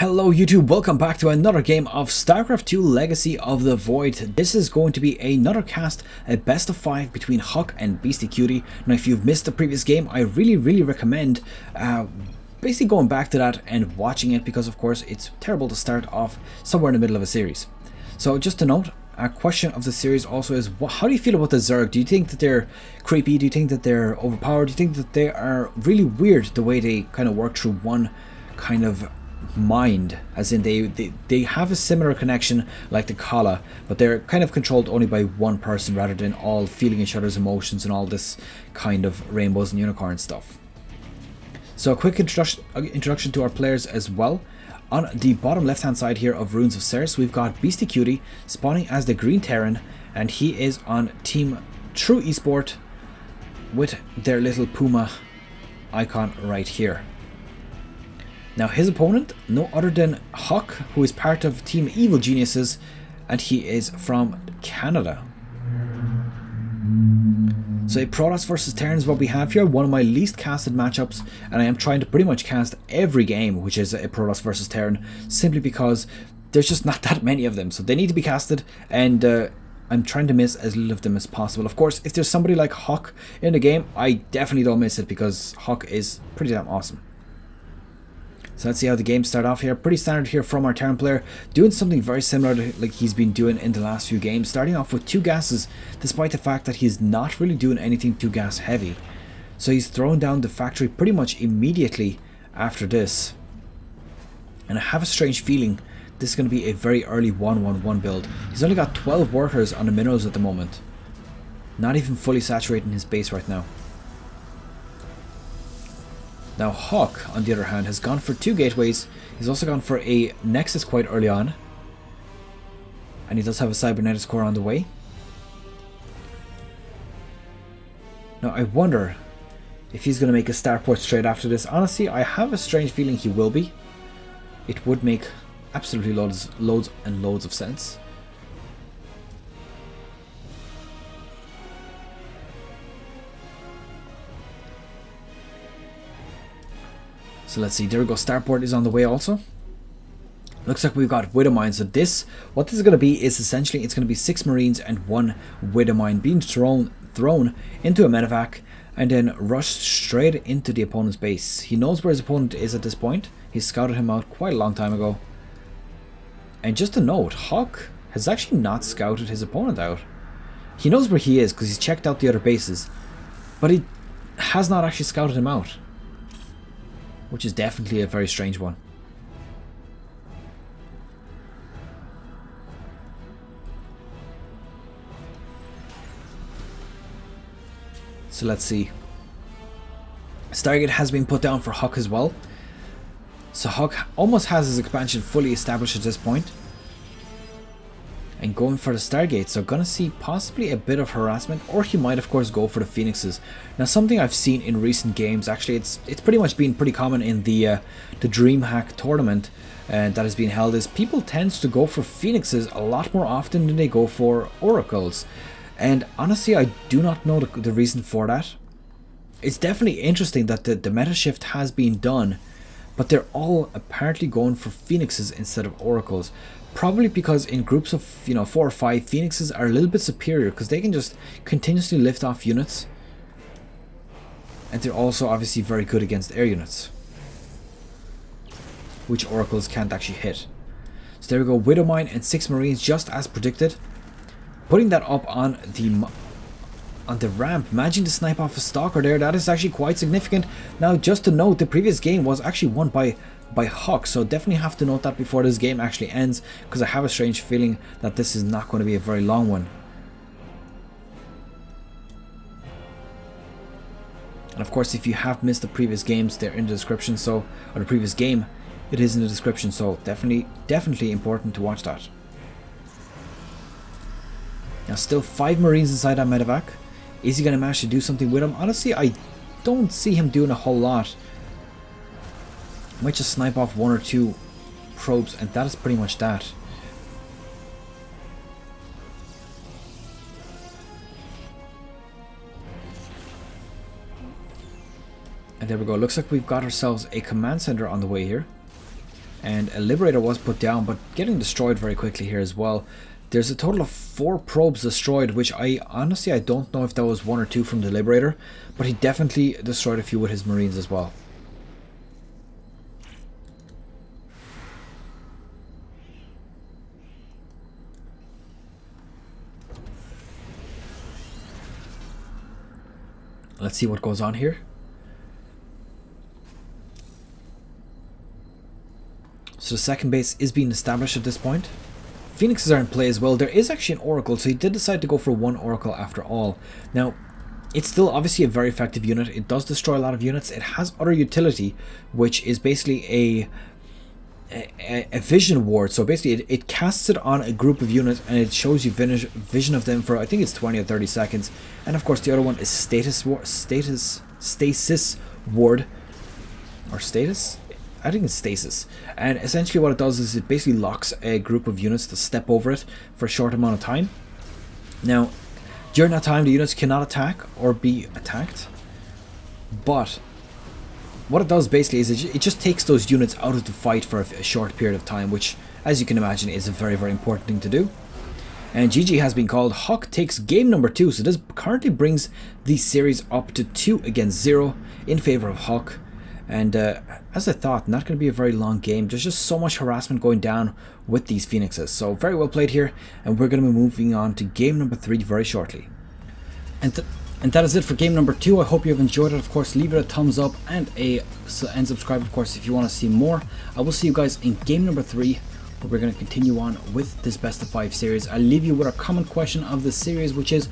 Hello YouTube, welcome back to another game of Starcraft 2 Legacy of the Void. This is going to be another cast, a best of 5 between HuK and Beastyqt. Now if you've missed the previous game, I really recommend basically going back to that and watching it, because of course it's terrible to start off somewhere in the middle of a series. So just to note, a question of the series also is, how do you feel about the Zerg? Do you think that they're creepy? Do you think that they're overpowered? Do you think that they are really weird the way they kind of work through one kind of mind, as in they have a similar connection like the Kala, but they're kind of controlled only by one person rather than all feeling each other's emotions and all this kind of rainbows and unicorns stuff. So a quick introduction to our players as well. On the bottom left hand side here of Runes of Seras, we've got Beastyqt spawning as the green Terran, and he is on team True eSport with their little Puma icon right here. Now his opponent, no other than HuK, who is part of Team Evil Geniuses, and he is from Canada. So a Protoss versus Terran is what we have here, one of my least casted matchups, and I am trying to pretty much cast every game which is a Protoss versus Terran, simply because there's just not that many of them, so they need to be casted, and I'm trying to miss as little of them as possible. Of course, if there's somebody like HuK in the game, I definitely don't miss it, because HuK is pretty damn awesome. So let's see how the game start off here. Pretty standard here from our Terran player, doing something very similar to like he's been doing in the last few games, starting off with 2 gases, despite the fact that he's not really doing anything too gas heavy. So he's throwing down the factory pretty much immediately after this. And I have a strange feeling this is going to be a very early 1-1-1 build. He's only got 12 workers on the minerals at the moment. Not even fully saturating his base right now. Now HuK, on the other hand, has gone for 2 gateways. He's also gone for a Nexus quite early on. And he does have a Cybernetics core on the way. Now I wonder if he's going to make a starport straight after this. Honestly, I have a strange feeling he will be. It would make absolutely loads and loads of sense. So let's see, there we go, starport is on the way also. Looks like we've got Widow Mine. So what this is going to be is essentially, it's going to be 6 Marines and 1 Widow Mine being thrown into a medevac and then rushed straight into the opponent's base. He knows where his opponent is at this point. He scouted him out quite a long time ago. And just a note, HuK has actually not scouted his opponent out. He knows where he is because he's checked out the other bases, but he has not actually scouted him out, which is definitely a very strange one. So let's see. Stargate has been put down for HuK as well. So HuK almost has his expansion fully established at this point. And going for the Stargate, so gonna see possibly a bit of harassment, or he might of course go for the Phoenixes. Now something I've seen in recent games, actually it's pretty much been pretty common in the Dreamhack tournament that has been held, is people tend to go for Phoenixes a lot more often than they go for Oracles. And honestly, I do not know the reason for that. It's definitely interesting that the meta shift has been done, but they're all apparently going for Phoenixes instead of Oracles. Probably because in groups of 4 or 5, Phoenixes are a little bit superior because they can just continuously lift off units, and they're also obviously very good against air units, which Oracles can't actually hit. So there we go, Widow Mine and 6 Marines just as predicted. Putting that up on the ramp, managing to snipe off a Stalker there, that is actually quite significant. Now just to note, the previous game was actually won by HuK, so definitely have to note that before this game actually ends, because I have a strange feeling that this is not going to be a very long one. And of course, if you have missed the previous games, they're in the description, so, or the previous game, it is in the description, so definitely important to watch that. Now still 5 Marines inside that medevac. Is he going to manage to do something with him? Honestly, I don't see him doing a whole lot. Might just snipe off 1 or 2 probes, and that is pretty much that. And there we go. Looks like we've got ourselves a command center on the way here. and a Liberator was put down, but getting destroyed very quickly here as well. There's a total of 4 probes destroyed, which I don't know if that was 1 or 2 from the Liberator, but he definitely destroyed a few with his Marines as well. Let's see what goes on here. So the second base is being established at this point. Phoenixes are in play as well. There is actually an Oracle, so he did decide to go for 1 Oracle after all. Now, it's still obviously a very effective unit. It does destroy a lot of units. It has other utility, which is basically a vision ward. So basically it casts it on a group of units and it shows you vision of them for, I think it's 20 or 30 seconds. And of course the other one is stasis ward, or status? I think it's stasis. And essentially what it does is it basically locks a group of units to step over it for a short amount of time. Now, during that time the units cannot attack or be attacked, but what it does basically is it just takes those units out of the fight for a short period of time, which, as you can imagine, is a very, very important thing to do. And GG has been called. HuK takes game number 2, so this currently brings the series up to 2 against 0 in favor of HuK. And as I thought, not going to be a very long game. There's just so much harassment going down with these Phoenixes. So very well played here, and we're going to be moving on to game number 3 very shortly. And that is it for game number 2. I hope you have enjoyed it. Of course, leave it a thumbs up and subscribe, of course, if you want to see more. I will see you guys in game number 3, where we're going to continue on with this best of 5 series. I'll leave you with a common question of the series, which is,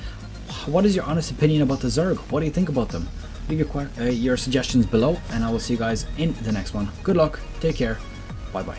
what is your honest opinion about the Zerg? What do you think about them? Leave your suggestions below, and I will see you guys in the next one. Good luck, take care, bye bye.